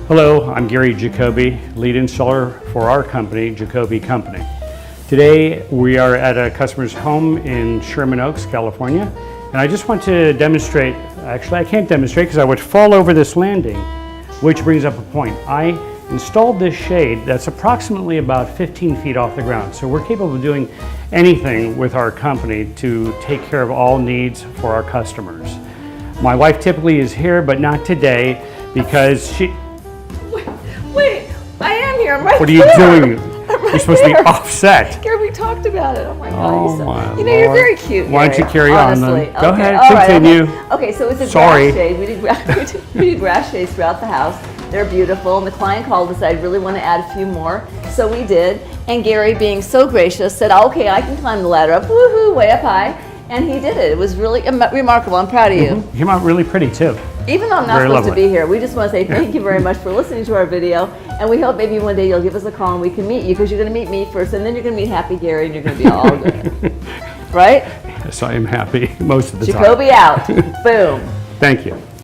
Hello, I'm Gary Jacoby, lead installer for our company, Jacoby Company. Today we are at a customer's home in Sherman Oaks, California, and I just want to demonstrate, actually I can't demonstrate because I would fall over this landing, which brings up a point. I installed this shade that's approximately about 15 feet off the ground, so we're capable of doing anything with our company to take care of all needs for our customers. My wife typically is here, but not today because she... Wait, I am here. I'm right What are you there. doing? I'm right You're supposed to be there. offset. Gary, we talked about it. Oh my God. Oh you're my you know, you're Lord. very cute. Why don't Gary, you carry on honestly. then? Go Okay, ahead, all right, continue. Okay, so it's a Sorry. grass shade. We do grass shades throughout the house. They're beautiful, and the client called us. I really want to add a few more, so we did. And Gary, being so gracious, said, "Okay, I can climb the ladder up, woohoo, way up high." And he did it. It was really remarkable. I'm proud of you. You came out really pretty too. Even though I'm not Very supposed lovely. to be here, we just want to say thank you very much for listening to our video, and we hope maybe one day you'll give us a call and we can meet you, because you're going to meet me first, and then you're going to meet Happy Gary, and you're going to be all good. Right? Yes, I am happy most of the time. Jacoby out. Boom. Thank you.